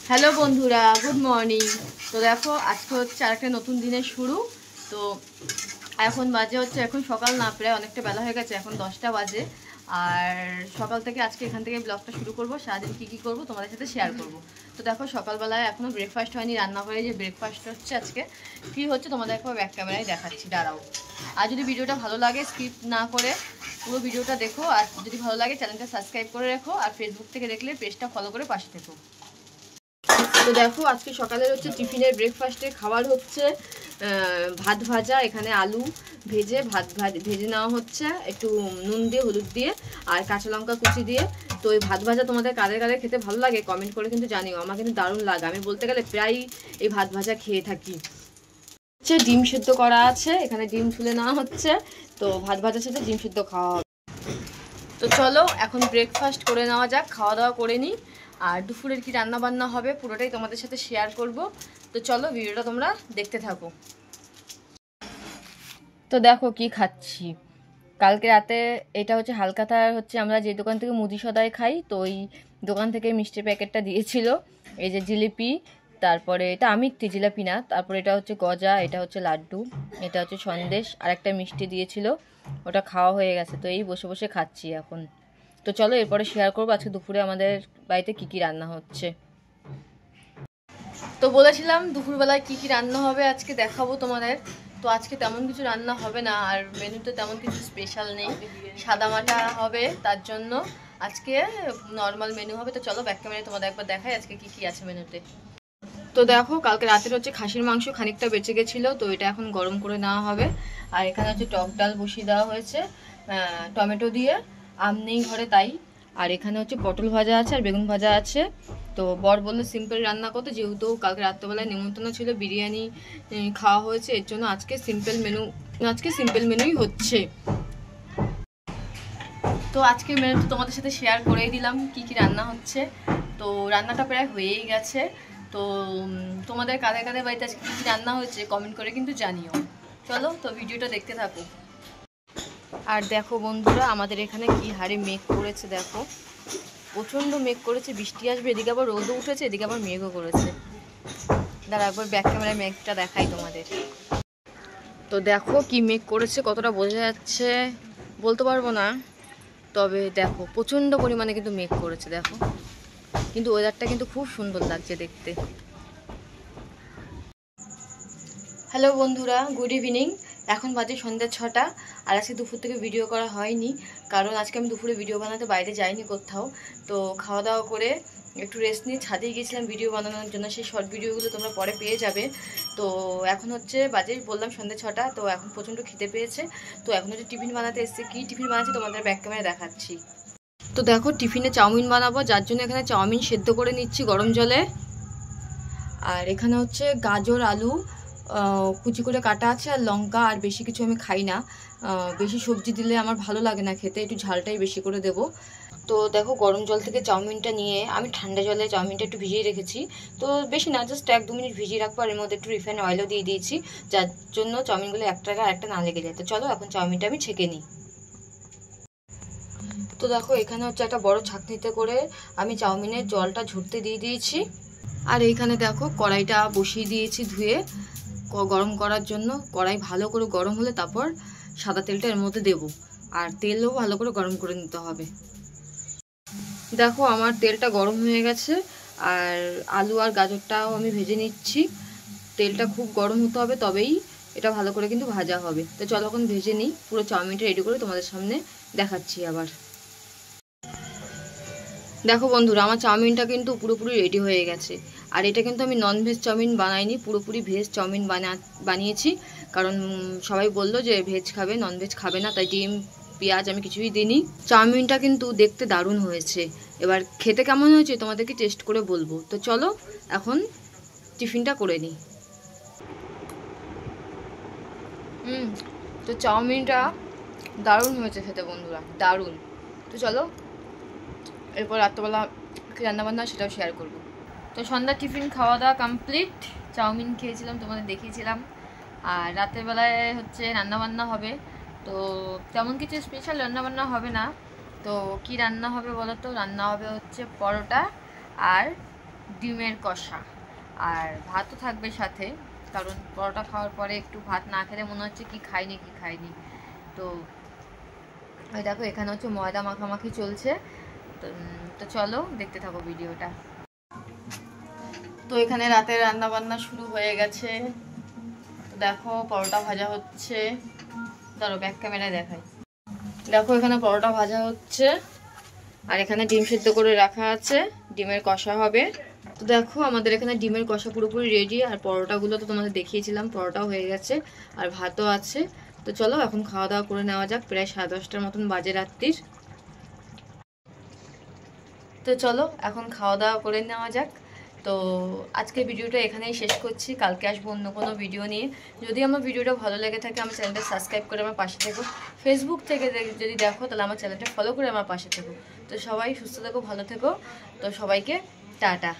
Hello বন্ধুরা, good morning. তো দেখো আজকে হচ্ছে আরেকটা নতুন দিনের শুরু। তো এখন বাজে হচ্ছে, এখন সকাল না, প্রায় অনেকটা বেলা হয়ে গেছে, এখন 10টা বাজে। আর সকাল থেকে আজকে এখান থেকে ব্লগটা শুরু করব, সারাদিন কী কী করবো তোমাদের সাথে শেয়ার করব। তো দেখো সকালবেলায় এখনও ব্রেকফাস্ট হয়নি, রান্না হয়ে যে ব্রেকফাস্ট হচ্ছে আজকে কী হচ্ছে তোমাদের একবার ব্যাক ক্যামেরায় দেখাচ্ছি, দাঁড়াও। আর যদি ভিডিওটা ভালো লাগে স্কিপ না করে পুরো ভিডিওটা দেখো, আর যদি ভালো লাগে চ্যানেলটা সাবস্ক্রাইব করে রেখো, আর ফেসবুক থেকে দেখলে পেজটা ফলো করে পাশে থেকো। তো দেখো আজকে সকালের হচ্ছে টিফিনের ব্রেকফাস্টে খাবার হচ্ছে ভাত ভাজা, এখানে আলু ভেজে ভেজে নেওয়া হচ্ছে একটু নুন দিয়ে, হলুদ দিয়ে আর কাঁচা লঙ্কা কুচি দিয়ে। তো এই ভাত ভাজা তোমাদের কাদের কাদের খেতে ভালো লাগে কমেন্ট করে কিন্তু জানিও, আমার কিন্তু দারুণ লাগে। আমি বলতে গেলে প্রায় এই ভাত ভাজা খেয়ে থাকি। হচ্ছে ডিম সিদ্ধ করা আছে, এখানে ডিম ছুলে নেওয়া হচ্ছে, তো ভাত ভাজার সাথে ডিম সিদ্ধ খাওয়া হবে। তো চলো এখন ব্রেকফাস্ট করে নেওয়া যাক, খাওয়া দাওয়া করে নিই। আর দুপুরের কি রান্না বান্না হবে পুরোটাই তোমাদের সাথে শেয়ার করব। তো চলো ভিডিওটা তোমরা দেখতে থাকো। তো দেখো কি খাচ্ছি কালকে রাতে, এটা হচ্ছে হালকাতার, হচ্ছে আমরা যে দোকান থেকে মুদি সদাই খাই, তো ওই দোকান থেকে মিষ্টির প্যাকেটটা দিয়েছিল। এই যে জিলিপি, তারপরে এটা আমিত্তি, জিলাপি না, তারপরে এটা হচ্ছে গজা, এটা হচ্ছে লাড্ডু, এটা হচ্ছে সন্দেশ, আর একটা মিষ্টি দিয়েছিল, ওটা খাওয়া হয়ে গেছে। তো এই বসে বসে খাচ্ছি এখন। তো চলো এরপরে শেয়ার করবো আজকে দুপুরে আমাদের বাড়িতে কী কী রান্না হচ্ছে। তো বলেছিলাম দুপুরবেলায় কী কী রান্না হবে আজকে দেখাবো তোমাদের। তো আজকে তেমন কিছু রান্না হবে না, আর মেনুতে তেমন কিছু স্পেশাল নেই, সাদামাটা হবে, তার জন্য আজকে নর্মাল মেনু হবে। তো চলো ব্যাক ক্যামেরায় তোমাদের একবার দেখাই আজকে কী কী আছে মেনুতে। তো দেখো কালকে রাতের হচ্ছে খাসির মাংস খানিকটা বেঁচে গেছিলো, তো এটা এখন গরম করে নেওয়া হবে। আর এখানে হচ্ছে টক ডাল বসিয়ে দেওয়া হয়েছে টমেটো দিয়ে, আম নেই ঘরে তাই। আর এখানে হচ্ছে পটল ভাজা আছে আর বেগুন ভাজা আছে। তো বর বললো সিম্পল রান্না করতে, যেহেতু কালকে রাত্রেবেলায় নিমন্ত্রণ ছিল, বিরিয়ানি খাওয়া হয়েছে, এর জন্য আজকে সিম্পল মেনুই হচ্ছে। তো আজকের মেনু তো তোমাদের সাথে শেয়ার করেই দিলাম কি কি রান্না হচ্ছে। তো রান্নাটা প্রায় হয়েই গেছে। তো তোমাদের কাদের কাদের বাড়িতে আজকে কী কী রান্না হয়েছে কমেন্ট করে কিন্তু জানিও। চলো তো ভিডিওটা দেখতে থাকো। আর দেখো বন্ধুরা আমাদের এখানে কি হারে মেঘ করেছে, দেখো প্রচণ্ড মেঘ করেছে, বৃষ্টি আসবে, এদিকে আবার রোদও উঠেছে, এদিকে আবার মেঘও করেছে। দাঁড়া একবার ব্যাক ক্যামেরায় মেঘটা দেখাই তোমাদের। তো দেখো কি মেঘ করেছে, কতটা বোঝা যাচ্ছে বলতে পারবো না, তবে দেখো প্রচণ্ড পরিমাণে কিন্তু মেঘ করেছে দেখো, কিন্তু ওয়েদারটা কিন্তু খুব সুন্দর লাগছে দেখতে। হ্যালো বন্ধুরা, গুড ইভিনিং। এখন বাজে সন্ধ্যা 6টা। আর আজকে দুপুর থেকে ভিডিও করা হয়নি, কারণ আজকে আমি দুপুরে ভিডিও বানাতে বাইরে যাইনি কোথাও। তো খাওয়া দাওয়া করে একটু রেস্ট নিয়ে ছাদে গিয়েছিলাম ভিডিও বানানোর জন্য, সেই শর্ট ভিডিওগুলো তোমরা পরে পেয়ে যাবে। তো এখন হচ্ছে বাজে বললাম সন্ধ্যা 6টা, তো এখন প্রচণ্ড খিদে পেয়েছে। তো এখন হচ্ছে টিফিন বানাতে এসেছি, কী টিফিন বানাচ্ছি তোমাদের ব্যাক ক্যামেরায় দেখাচ্ছি। তো দেখো টিফিনে চাউমিন বানাবো, যার জন্য এখানে চাউমিন সেদ্ধ করে নিচ্ছি গরম জলে। আর এখানে হচ্ছে গাজর আলু কুচি করে কাটা আছে, আর লঙ্কা, আর বেশি কিছু আমি খাই না, বেশি সবজি দিলে আমার ভালো লাগে না খেতে, একটু ঝালটাই বেশি করে দেব। তো দেখো গরম জল থেকে চাউমিনটা নিয়ে আমি ঠান্ডা জলে চাউমিনটা একটু ভিজিয়ে রেখেছি। তো বেশি না, জাস্ট 1-2 মিনিট ভিজিয়ে রাখবো, আর এর মধ্যে একটু রিফাইন অয়েলও দিয়ে দিয়েছি, যার জন্য চাউমিনগুলো একটা আর একটা না লেগে যায়। তো চলো এখন চাউমিনটা আমি ছেঁকে নিই। তো দেখো এখানে হচ্ছে একটা বড় ছাঁকনিতে করে আমি চাউমিনের জলটা ঝরতে দিয়ে দিয়েছি। আর এইখানে দেখো কড়াইটা বসিয়ে দিয়েছি ধুয়ে গরম করার জন্য। কড়াই ভালো করে গরম হলে তারপর সাদা তেলটা এর মধ্যে দেব, আর তেলও ভালো করে গরম করে নিতে হবে। দেখো আমার তেলটা গরম হয়ে গেছে, আর আলু আর গাজরটাও আমি ভেজে নিচ্ছি। তেলটা খুব গরম হতে হবে, তবেই এটা ভালো করে কিন্তু ভাজা হবে। তো চলো এখন ভেজে নিই, পুরো চাউমিনটা রেডি করে তোমাদের সামনে দেখাচ্ছি আবার। দেখো বন্ধুরা আমার চাউমিনটা কিন্তু পুরোপুরি রেডি হয়ে গেছে। আর এটা কিন্তু আমি ননভেজ চাউমিন বানাইনি, পুরোপুরি ভেজ চাউমিন বানিয়েছি, কারণ সবাই বললো যে ভেজ খাবে ননভেজ খাবে না, তাই ডিম পেঁয়াজ আমি কিছুই দিইনি। চাউমিনটা কিন্তু দেখতে দারুণ হয়েছে, এবার খেতে কেমন হয়েছে তোমাদেরকে টেস্ট করে বলবো। তো চলো এখন টিফিনটা করে নিই। তো চাউমিনটা দারুণ হয়েছে খেতে বন্ধুরা, দারুণ। তো চলো এরপর রাত্রবেলা কী রান্নাবান্না সেটাও শেয়ার করবো। তো সন্ধ্যা টিফিন খাওয়া দাওয়া কমপ্লিট, চাউমিন খেয়েছিলাম তোমাদের দেখিয়েছিলাম। আর রাতের বেলায় হচ্ছে রান্নাবান্না হবে, তো তেমন কিছু স্পেশাল রান্নাবান্না হবে না। তো কি রান্না হবে বলো তো, রান্না হবে হচ্ছে পরোটা আর ডিমের কষা, আর ভাতও থাকবে সাথে, কারণ পরোটা খাওয়ার পরে একটু ভাত না খেলে মনে হচ্ছে কি খাইনি। তো ওই দেখো এখানে হচ্ছে ময়দা মাখামাখি চলছে। তো চলো দেখতে থাকো ভিডিওটা। তো এখানে রাতের রান্না বান্না শুরু হয়ে গেছে। তো দেখো পরোটা ভাজা হচ্ছে, ধরো ব্যাক ক্যামেরায় দেখাই। দেখো এখানে পরোটা ভাজা হচ্ছে, আর এখানে ডিম সিদ্ধ করে রাখা আছে, ডিমের কষা হবে। তো দেখো আমাদের এখানে ডিমের কষা পুরোপুরি রেডি, আর পরোটাগুলো তো তোমাদের দেখিয়েছিলাম, পরোটাও হয়ে গেছে আর ভাতও আছে। তো চলো এখন খাওয়া দাওয়া করে নেওয়া যাক, প্রায় 10:30টার মতন বাজে রাত্রির। তো চলো এখন খাওয়া দাওয়া করে নেওয়া যাক। তো আজকের ভিডিওটা এখানেই শেষ করছি, কালকে আসবো অন্য কোনো ভিডিও নিয়ে। যদি আমার ভিডিওটা ভালো লেগে থাকে আমার চ্যানেলটা সাবস্ক্রাইব করে আমার পাশে থেকো। ফেসবুক থেকে যদি দেখো তাহলে আমার চ্যানেলটা ফলো করে আমার পাশে থেকো। তো সবাই সুস্থ থেকো, ভালো থেকো। তো সবাইকে টাটা।